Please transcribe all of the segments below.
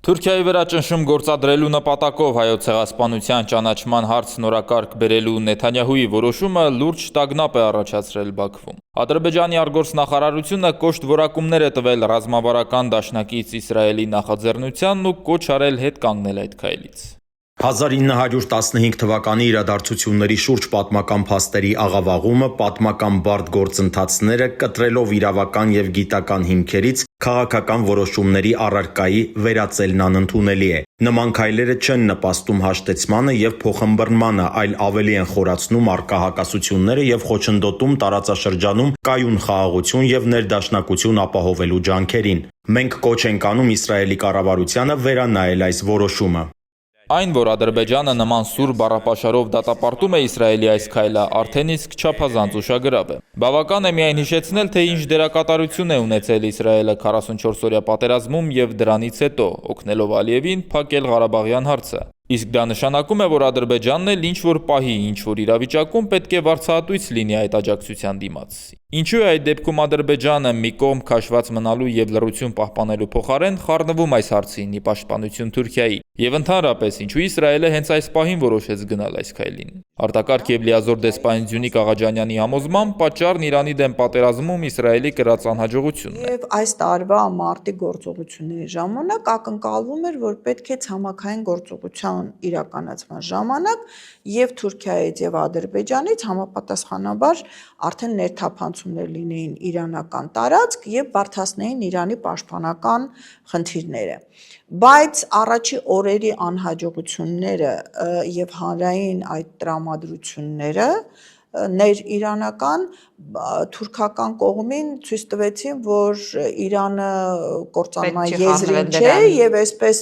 Թուրքիայի վրա ճնշում գործադրելու նպատակով հայոց ցեղասպանության ճանաչման հարց նորակարգ բերելու Նեթանյահուի որոշումը լուրջ տագնապ է առաջացրել Բաքվում։ Ադրբեջանի արտգործնախարարությունը կոշտ որակումներ է տվել ռազմավարական դաշնակից Իսրայելի նախաձեռնությանն ու կոչ արել հետ կանգնել այդ քայլից։ 1915 թվականի իրադարձությունների շուրջ պատմական փաստերի աղավաղումը, պատմական բարդ գործընթացները կտրելով իրավական եւ գիտական հիմքերից քաղաքական որոշումների առարկայի վերածելն անընդունելի է։ Նման քայլերը չեն նպաստում հաշտեցմանը եւ փոխըմբռնմանը, այլ ավելի են խորացնում առկա հակասությունները եւ խոչընդոտում տարածաշրջանում կայուն խաղաղություն եւ ներդաշնակություն ապահովելու ջանքերին։ Մենք կոչ ենք անում Իսրայելի կառավարությանը վերանայել այս որոշումը։ Այն, որ Ադրբեջանը նման սուր բառապաշարով դատապարտում է Իսրայելի այս քայլը, արդեն իսկ չափազանց ուշագրավ է։ Բավական է միայն հիշեցնել, թե ինչ դերակատարություն է ունեցել Իսրայելը 44-օրյա պատերազմում եւ դրանից հետո, օգնելով Ալիևին փակել Ղարաբաղյան հարցը։ Իսկ դա նշանակում է, որ Ադրբեջանն էլ ինչ-որ պահի, ինչ-որ իրավիճակում պետք է վարձահատույց լինի այդ աջակցության դիմաց։ Ինչու է այդ դեպքում Ադրբեջանը մի կողմ քաշված մնալու եւ լռություն պահպանելու փոխարեն խառնվում այս հարցին՝ ի պաշտպանություն Թուրքիայի, եւ ընդհանրապես ինչու Իսրայելը հենց այս պահին որոշեց գնալ այս քայլին։ Արտակարգ եւ լիազոր դեսպան Զյունիկ Աղաջանյանի համոզմամբ պատճառն Իրանի դեմ պատերազմում Իսրայելի կրած անհաջողությունն է։ Եվ այս տարվա մարտի գործողությունների ժամանակ ակնկալվում էր, որ պետք է ցամաքային գործողության իրականացման ժամանակ եւ Թուրքիայից եւ Ադրբեջանից համապատասխանաբար արդեն ներթափանցումներ լինեին իրանական տարածք եւ բարդացնեին Իրանի պաշտպանական խնդիրները։ Բայց առաջի օրերի անհաջողությունները եւ հանրային այդ տրամադրությունները ներ-իրանական թուրքական կողմին ցույց տվեցին, որ Իրանը կործանման եզրին չէ եւ այսպես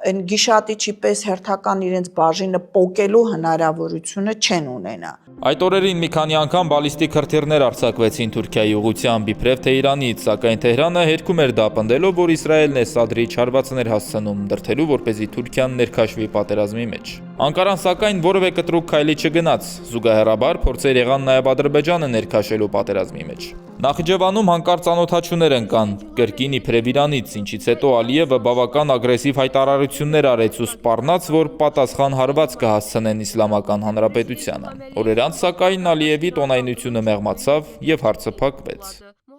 այն գիշատիչի պես հերթական իրենց բաժինը պոկելու հնարավորությունը չեն ունենա։ Այդ օրերին մի քանի անգամ բալիստիկ հրթիռներ արձակվեցին Թուրքիայի ուղղությամբ իբրև թե Իրանից, սակայն Թեհրանը հերքում էր դա պնդելով, որ Իսրայելն է սադրի չարվածներ հասցնում, դրդելու, որպեսզի Թուրքիան ներքաշվի պատերազմի մեջ։ Անկարան սակայն որևէ կտրուկ քայլի չգնաց, զուգահեռաբար փորձեր եղան նաև Ադրբեջանը ներքաշելու պատերազմի մեջ։ Նախիջևանում հանկարծ անօդաչուներ ընկան, կրկին իբրև Իրանից, ինչից հետո Ալիևը բավական ագրեսիվ հայտարարություններ արեց ու սպառնաց, որ պատասխան հարված կհասցնեն Իսլամական Հանրապետությանը։ Օրեր անց սակայն Ալիևի տոնայնությունը մեղմացավ եւ հարցը փակվեց։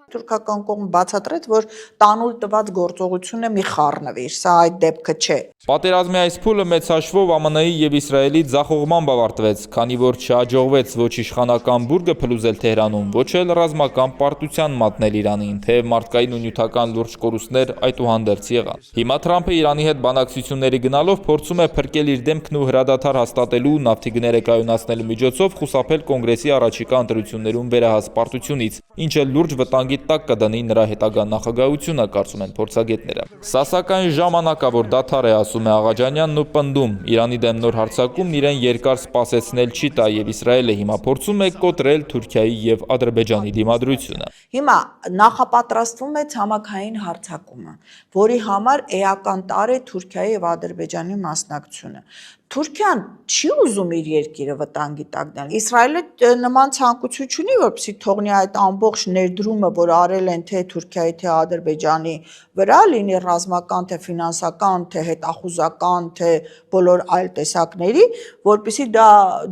Թուրքական կողմը բացատրեց, որ տանուլ տված գործողությունը մի խառնվի, սա այդ դեպքը չէ։ Պատերազմի այս փուլը մեծ հաշվով ԱՄՆ-ի եւ Իսրայելի ձախողմամբ ավարտվեց, քանի որ չհաջողվեց ոչ իշխանական բուրգը փլուզել Թեհրանում, ոչ էլ ռազմական պարտության մատնել Իրանին, թեև մարդկային ու նյութական լուրջ կորուստներ այդուհանդերձ եղան։ Հիմա Թրամփը Իրանի հետ բանակցությունների գնալով փորձում է փրկել իր դեմքն ու հրադադար հաստատելու, նավթի գները կայունացնելու միջոցով խուսափել կոնգրեսի առաջիկա ընտրություններում վերահաս պարտությունից, ինչը լուրջ վտանգի տակ կդնի նրա հետագա նախագահությունը, կարծում են փորձագետները։ Սա սակայն ժամանակավոր դադար է, ասում է Աղաջանյանն ու պնդում, Իրանի դեմ նոր հարձակումն իրեն երկար սպասեցնել չի տա եւ Իսրայելը հիմա փորձում է կոտրել Թուրքիայի եւ Ադրբեջանի դիմադրությունը։ Հիմա նախապատրաստվում է ցամաքային հարձակումը, որի համար էական տարր է Թուրքիայի եւ Ադրբեջանի մասնակցությունը։ Թուրքիան չի ուզում իր երկիրը վտանգի տակ դնել։ Իսրայելը նման ցանկություն չունի, որպեսզի թողնի այդ ամբողջ ներդրումը, որ արել են թե Թուրքիայի, թե Ադրբեջանի վրա, լինի ռազմական, թե ֆինանսական, թե հետախուզական, թե բոլոր այլ տեսակների, որպեսզի դա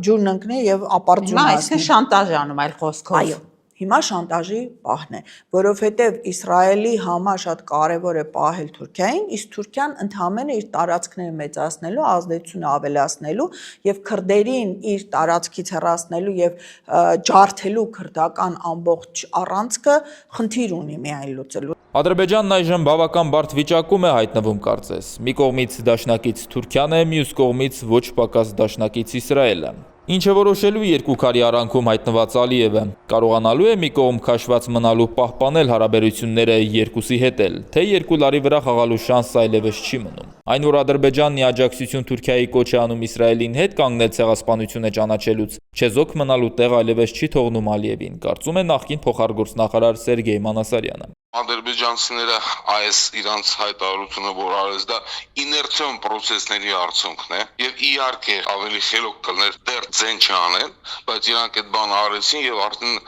ջուրն ընկնի եւ ապարդյուն հասնի։ Այսինքն շանտաժ անում այլ խոսքով։ Այո։ Հիմա շանտաժի պահն է, որովհետև Իսրայելի համար շատ կարևոր է պահել Թուրքիային, իսկ Թուրքիան ընդհանրապես իր տարածքները մեծացնելու, ազդեցությունը ավելացնելու եւ քրդերին իր տարածքից հեռացնելու եւ ջարդելու քրդական ամբողջ առանցքը խնդիր ունի միայն լուծելու։ Ադրբեջանն այժմ բավական բարդ վիճակում է հայտնվում կարծես։ Մի կողմից դաշնակից Թուրքիան է, մյուս կողմից ոչ պակաս դաշնակից Իսրայելը։ Ինչը որոշելու երկու քարի արանքում հայտնված Ալիևը կարողանալու է մի կողմ քաշված մնալու պահպանել հարաբերությունները երկուսի հետ էլ, թե երկու լարի վրա խաղալու շանս այլևս չի մնում։ Այն, որ Ադրբեջանն աջակցություն Թուրքիայի կոչ է անում Իսրայելին հետ կանգնել ցեղասպանությունը ճանաչելուց, չեզոք մնալու տեղ այլևս չի թողնում Ալիևին, կարծում է նախկին փոխարգործնախարար Սերգեյ Մանասարյանը։ Ադրբեջանցիները այս իրանց հայտարարությունը, որ արեց, դա իներցիոն process-ների արդյունքն է եւ իհարկե ավելի խելոք կլներ դեռ ձեն չանեն, բայց իրանք այդ բանը արեցին եւ արդեն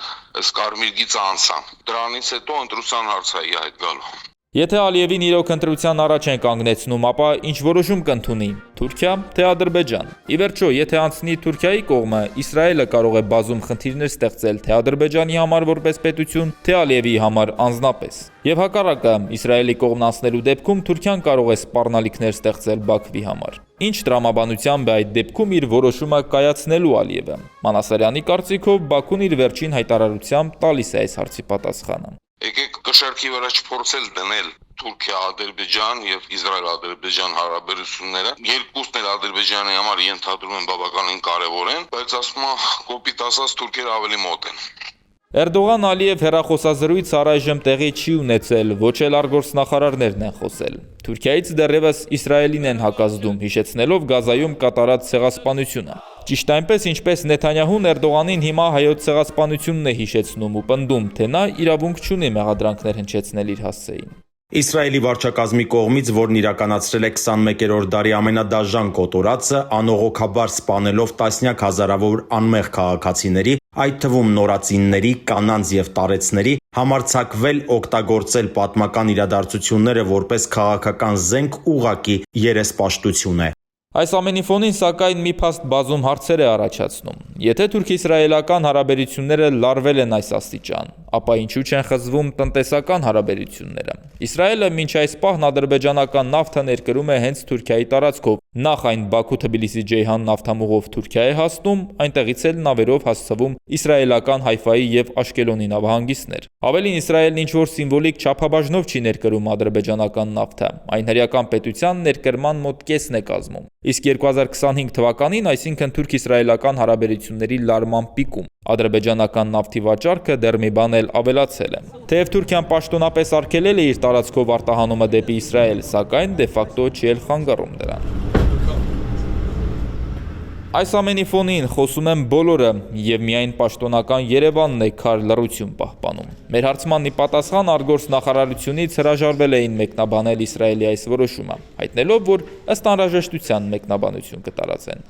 այս կարմիր գիծը անցան։ Դրանից հետո ընտրության հարց է այդ գալու։ Եթե Ալիևին իրոք ընտրության առաջ են կանգնեցնում, ապա ինչ որոշում կընդունի՝ Թուրքիա, թե Ադրբեջան։ Ի վերջո, եթե անցնի Թուրքիայի կողմը, Իսրայելը կարող է բազում խնդիրներ ստեղծել թե Ադրբեջանի համար որպես պետություն, թե Ալիևի համար անձնապես։ Եվ հակառակը, Իսրայելի կողմն անցնելու դեպքում Թուրքիան կարող է սպառնալիքներ ստեղծել Բաքվի համար։ Ինչ տրամաբանությամբ է այդ դեպքում իր որոշումը կայացնելու Ալիևը։ Մանասարյանի կարծիքով Բաքուն իր վերջին հայտարարությամբ տալիս է այս հարցի պատասխանը։ Եկեք կշարքի վրա չփորձել դնել Թուրքիա-Ադրբեջան եւ Իսրայել-Ադրբեջան հարաբերությունները։ Երկուսն էլ Ադրբեջանի համար ենթադրում են բավականին կարեւոր են, բայց ասում եմ կոպիտ ասած թուրքերը ավելի մոտ են։ Էրդողան-Ալիև հեռախոսազրույց առայժմ տեղի չի ունեցել, ոչ էլ արտգործնախարարներն են խոսել։ Թուրքիայից դեռևս Իսրայելին են հակազդում, հիշեցնելով Գազայում կատարած ցեղասպանությունը։ Ճիշտ այնպես, ինչպես Նեթանյահուն Էրդողանին հիմա հայոց ցեղասպանությունն է հիշեցնում ու պնդում, թե նա իրավունք չունի մեղադրանքներ հնչեցնել իր հասցեին։ Իսրայելի վարչակազմի կողմից, որն իրականացրել է 21-րդ դարի ամենադաժան կոտորածը, անողոքաբար սպանելով տասնյակ հազարավոր անմեղ քաղաքացիների, այդ թվում նորածինների, կանանց եւ տարեցների, համարձակվել օգտագործել պատմական իրադարձությունները որպես քաղաքական զենք ուղղակի երեսպաշտություն է։ Այս ամենի ֆոնին սակայն մի փաստ բազում հարցեր է առաջացնում։ Եթե թուրք-իսրայելական հարաբերությունները լարվել են այս աստիճան, ապա ինչու չեն խզվում տնտեսական հարաբերությունները։ Իսրայելը մինչ այս պահն ադրբեջանական նավթը ներկրում է հենց Թուրքիայի տարածքով։ Նախ այն Բաքու-Թբիլիսի-Ջեյհան նավթամուղով Թուրքիա է հասնում, այնտեղից էլ նավերով հասցվում իսրայելական Հայֆայի եւ Աշկելոնի նավահանգիստներ։ Ավելին, Իսրայելն ինչ-որ սիմվոլիկ չափաբաժնով չի ներկրում ադրբեջանական նավթը, այն հրեական պետության ներկրման մոտ կեսն է կազմում։ Իսկ 2025 թվականին, այսինքն թուրք-իսրայելական հարաբերությունների լարման պիկում, ադրբեջանական նավթի վաճառքը դեռ մի բան էլ ավելացել է։ Թեև Թուրքիան պաշտոնապես արգելել է իր տարածքով արտահանումը դեպի Իսրայել, սակայն դե ֆակտո չի էլ խանգարում դրան։ Այս ամենի ֆոնին խոսում են բոլորը, եւ միայն պաշտոնական Երևանն է քար լռություն պահպանում։ Մեր հարցմանն ի պատասխան արտգործնախարարությունից հրաժարվել էին մեկնաբանել Իսրայելի այս որոշումը, հայտնելով, որ ըստ անհրաժեշտության մեկնաբանություն կտարածեն։